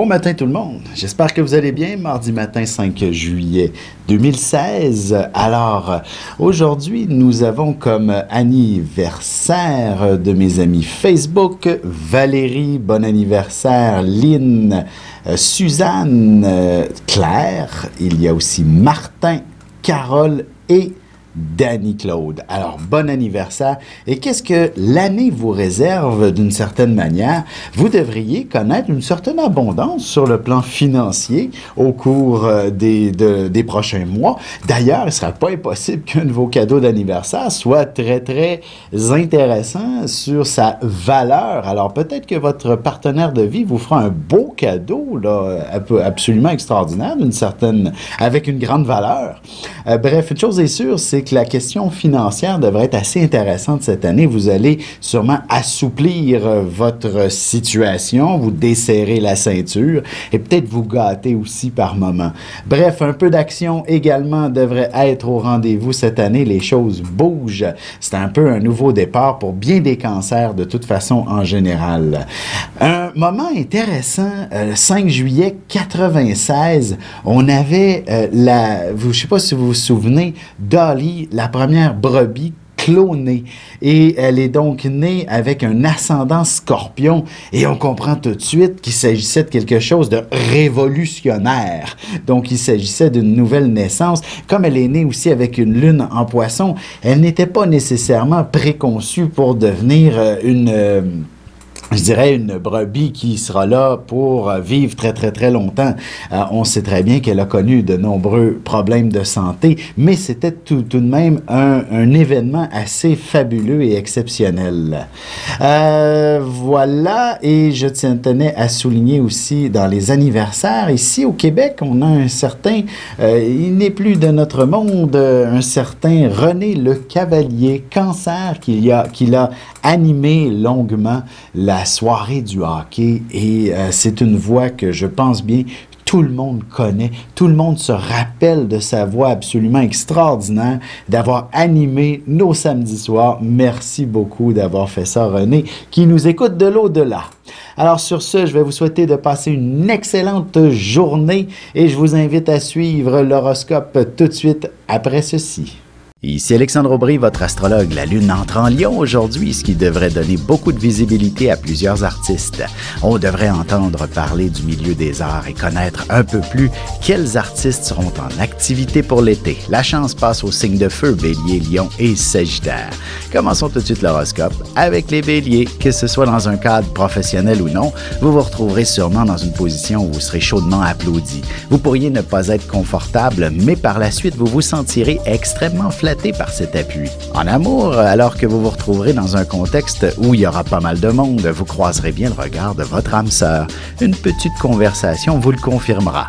Bon matin tout le monde, j'espère que vous allez bien, mardi matin 5 juillet 2016. Alors, aujourd'hui, nous avons comme anniversaire de mes amis Facebook, Valérie, bon anniversaire, Lynn, Suzanne, Claire, il y a aussi Martin, Carole et Danny-Claude. Alors, bon anniversaire. Et qu'est-ce que l'année vous réserve d'une certaine manière? Vous devriez connaître une certaine abondance sur le plan financier au cours des prochains mois. D'ailleurs, il ne sera pas impossible qu'un de vos cadeaux d'anniversaire soit très, très intéressant sur sa valeur. Alors, peut-être que votre partenaire de vie vous fera un beau cadeau, là, absolument extraordinaire, avec une grande valeur. Bref, une chose est sûre, c'est que la question financière devrait être assez intéressante cette année. Vous allez sûrement assouplir votre situation, vous desserrer la ceinture et peut-être vous gâter aussi par moment. Bref, un peu d'action également devrait être au rendez-vous cette année. Les choses bougent. C'est un peu un nouveau départ pour bien des cancers de toute façon en général. Un moment intéressant, le 5 juillet 96, on avait je ne sais pas si vous vous souvenez, Dolly, la première brebis clonée. Et elle est donc née avec un ascendant scorpion. Et on comprend tout de suite qu'il s'agissait de quelque chose de révolutionnaire. Donc, il s'agissait d'une nouvelle naissance. Comme elle est née aussi avec une lune en poisson, elle n'était pas nécessairement préconçue pour devenir je dirais une brebis qui sera là pour vivre très, très, très longtemps. On sait très bien qu'elle a connu de nombreux problèmes de santé, mais c'était tout de même un événement assez fabuleux et exceptionnel. Voilà, et je tenais à souligner aussi dans les anniversaires, ici au Québec, on a un certain, il n'est plus de notre monde, un certain René Le Cavalier, cancer, qu'il a animé longuement la soirée du hockey et c'est une voix que je pense bien tout le monde connaît, tout le monde se rappelle de sa voix absolument extraordinaire, d'avoir animé nos samedis soirs. Merci beaucoup d'avoir fait ça, René, qui nous écoute de l'au-delà. Alors sur ce, je vais vous souhaiter de passer une excellente journée et je vous invite à suivre l'horoscope tout de suite après ceci. Ici Alexandre Aubry, votre astrologue. La Lune entre en Lion aujourd'hui, ce qui devrait donner beaucoup de visibilité à plusieurs artistes. On devrait entendre parler du milieu des arts et connaître un peu plus quels artistes seront en activité pour l'été. La chance passe aux signes de feu, Bélier, Lion et Sagittaire. Commençons tout de suite l'horoscope avec les Béliers. Que ce soit dans un cadre professionnel ou non, vous vous retrouverez sûrement dans une position où vous serez chaudement applaudi. Vous pourriez ne pas être confortable, mais par la suite, vous vous sentirez extrêmement flatté par cet appui. En amour, alors que vous vous retrouverez dans un contexte où il y aura pas mal de monde, vous croiserez bien le regard de votre âme sœur. Une petite conversation vous le confirmera.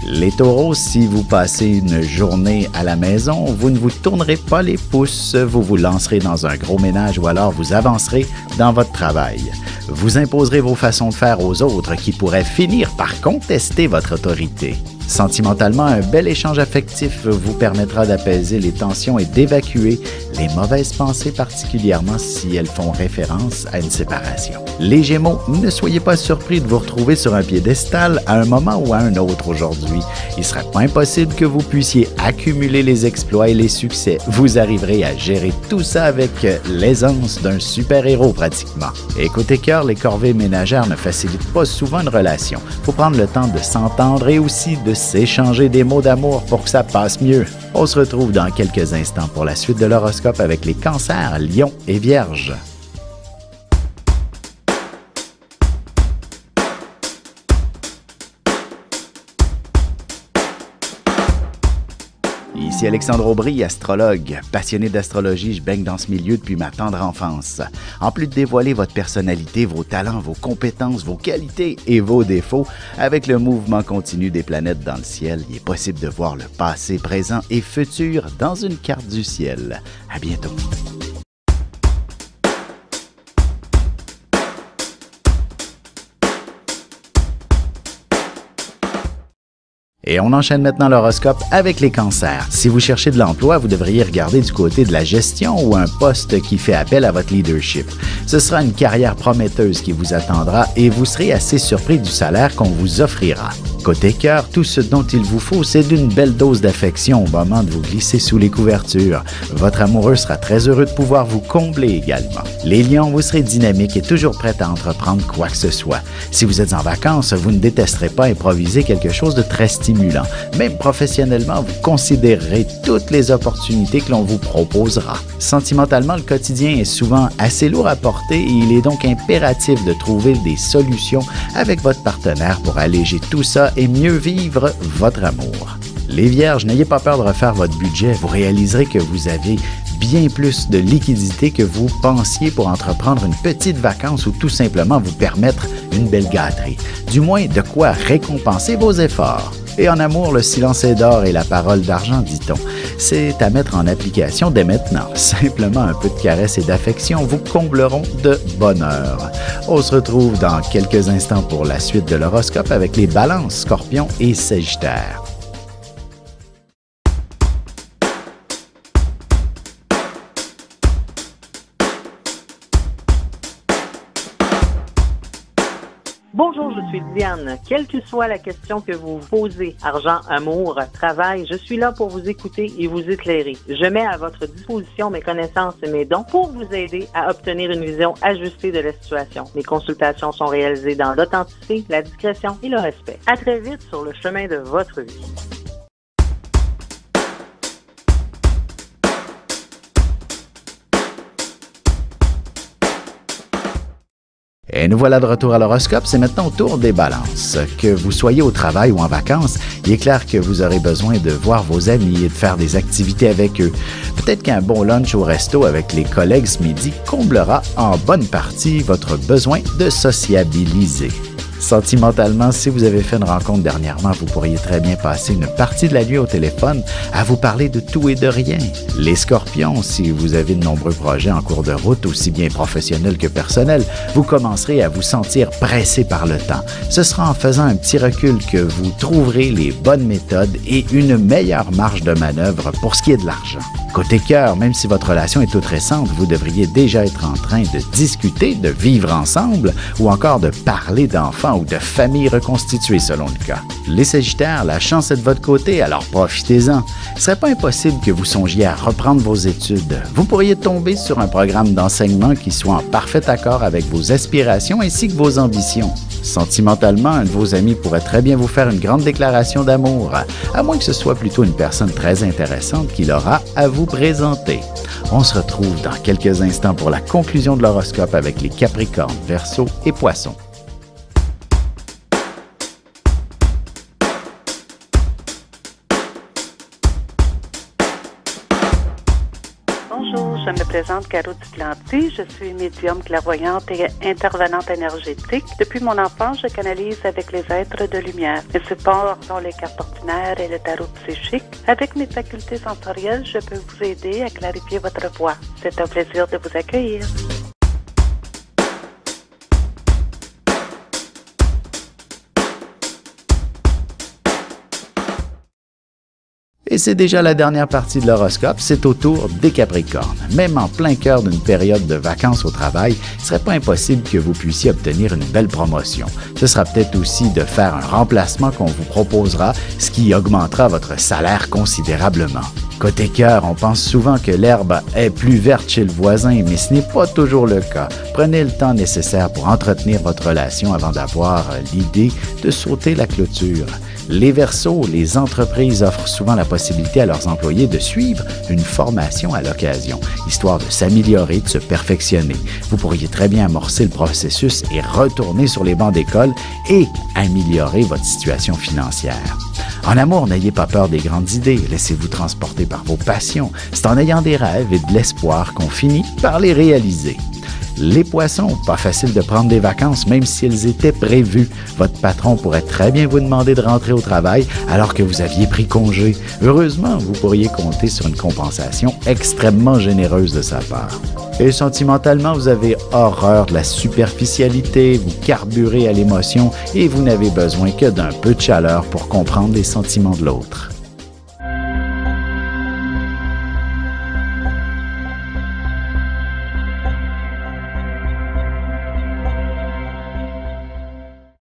Les taureaux, si vous passez une journée à la maison, vous ne vous tournerez pas les pouces, vous vous lancerez dans un gros ménage ou alors vous avancerez dans votre travail. Vous imposerez vos façons de faire aux autres qui pourraient finir par contester votre autorité. Sentimentalement, un bel échange affectif vous permettra d'apaiser les tensions et d'évacuer les mauvaises pensées, particulièrement si elles font référence à une séparation. Les Gémeaux, ne soyez pas surpris de vous retrouver sur un piédestal à un moment ou à un autre aujourd'hui. Il ne serait pas impossible que vous puissiez accumuler les exploits et les succès. Vous arriverez à gérer tout ça avec l'aisance d'un super-héros pratiquement. Et côté cœur, les corvées ménagères ne facilitent pas souvent une relation. Il faut prendre le temps de s'entendre et aussi de s'échanger des mots d'amour pour que ça passe mieux. On se retrouve dans quelques instants pour la suite de l'horoscope avec les cancers, lions et vierges. Ici Alexandre Aubry, astrologue. Passionné d'astrologie, je baigne dans ce milieu depuis ma tendre enfance. En plus de dévoiler votre personnalité, vos talents, vos compétences, vos qualités et vos défauts, avec le mouvement continu des planètes dans le ciel, il est possible de voir le passé, présent et futur dans une carte du ciel. À bientôt. Et on enchaîne maintenant l'horoscope avec les cancers. Si vous cherchez de l'emploi, vous devriez regarder du côté de la gestion ou un poste qui fait appel à votre leadership. Ce sera une carrière prometteuse qui vous attendra et vous serez assez surpris du salaire qu'on vous offrira. Côté cœur, tout ce dont il vous faut, c'est d'une belle dose d'affection au moment de vous glisser sous les couvertures. Votre amoureux sera très heureux de pouvoir vous combler également. Les lions, vous serez dynamique et toujours prêt à entreprendre quoi que ce soit. Si vous êtes en vacances, vous ne détesterez pas improviser quelque chose de très stimulant. Même professionnellement, vous considérerez toutes les opportunités que l'on vous proposera. Sentimentalement, le quotidien est souvent assez lourd à porter et il est donc impératif de trouver des solutions avec votre partenaire pour alléger tout ça et mieux vivre votre amour. Les Vierges, n'ayez pas peur de refaire votre budget. Vous réaliserez que vous avez bien plus de liquidité que vous pensiez pour entreprendre une petite vacance ou tout simplement vous permettre une belle gâterie. Du moins, de quoi récompenser vos efforts. Et en amour, le silence est d'or et la parole d'argent, dit-on. C'est à mettre en application dès maintenant. Simplement un peu de caresse et d'affection vous combleront de bonheur. On se retrouve dans quelques instants pour la suite de l'horoscope avec les Balances, Scorpions et Sagittaires. Bonjour, je suis Diane. Quelle que soit la question que vous posez, argent, amour, travail, je suis là pour vous écouter et vous éclairer. Je mets à votre disposition mes connaissances et mes dons pour vous aider à obtenir une vision ajustée de la situation. Mes consultations sont réalisées dans l'authenticité, la discrétion et le respect. À très vite sur le chemin de votre vie. Et nous voilà de retour à l'horoscope, c'est maintenant au tour des Balances. Que vous soyez au travail ou en vacances, il est clair que vous aurez besoin de voir vos amis et de faire des activités avec eux. Peut-être qu'un bon lunch au resto avec les collègues ce midi comblera en bonne partie votre besoin de sociabiliser. Sentimentalement, si vous avez fait une rencontre dernièrement, vous pourriez très bien passer une partie de la nuit au téléphone à vous parler de tout et de rien. Les Scorpions, si vous avez de nombreux projets en cours de route, aussi bien professionnels que personnels, vous commencerez à vous sentir pressé par le temps. Ce sera en faisant un petit recul que vous trouverez les bonnes méthodes et une meilleure marge de manœuvre pour ce qui est de l'argent. Côté cœur, même si votre relation est toute récente, vous devriez déjà être en train de discuter, de vivre ensemble ou encore de parler d'enfants ou de familles reconstituées selon le cas. Les Sagittaires, la chance est de votre côté, alors profitez-en. Il ne serait pas impossible que vous songiez à reprendre vos études. Vous pourriez tomber sur un programme d'enseignement qui soit en parfait accord avec vos aspirations ainsi que vos ambitions. Sentimentalement, un de vos amis pourrait très bien vous faire une grande déclaration d'amour, à moins que ce soit plutôt une personne très intéressante qu'il aura à vous présenter. On se retrouve dans quelques instants pour la conclusion de l'horoscope avec les Capricornes, Verseaux et Poissons. Bonjour, je me présente Caro Duplanty. Je suis médium clairvoyante et intervenante énergétique. Depuis mon enfance, je canalise avec les êtres de lumière. Mes supports sont les cartes ordinaires et le tarot psychique. Avec mes facultés sensorielles, je peux vous aider à clarifier votre voix. C'est un plaisir de vous accueillir. Et c'est déjà la dernière partie de l'horoscope, c'est au tour des Capricornes. Même en plein cœur d'une période de vacances au travail, il ne serait pas impossible que vous puissiez obtenir une belle promotion. Ce sera peut-être aussi de faire un remplacement qu'on vous proposera, ce qui augmentera votre salaire considérablement. Côté cœur, on pense souvent que l'herbe est plus verte chez le voisin, mais ce n'est pas toujours le cas. Prenez le temps nécessaire pour entretenir votre relation avant d'avoir l'idée de sauter la clôture. Les Verseaux, les entreprises offrent souvent la possibilité à leurs employés de suivre une formation à l'occasion, histoire de s'améliorer, de se perfectionner. Vous pourriez très bien amorcer le processus et retourner sur les bancs d'école et améliorer votre situation financière. En amour, n'ayez pas peur des grandes idées, laissez-vous transporter par vos passions. C'est en ayant des rêves et de l'espoir qu'on finit par les réaliser. Les Poissons, pas facile de prendre des vacances même si elles étaient prévues. Votre patron pourrait très bien vous demander de rentrer au travail alors que vous aviez pris congé. Heureusement, vous pourriez compter sur une compensation extrêmement généreuse de sa part. Et sentimentalement, vous avez horreur de la superficialité, vous carburez à l'émotion et vous n'avez besoin que d'un peu de chaleur pour comprendre les sentiments de l'autre.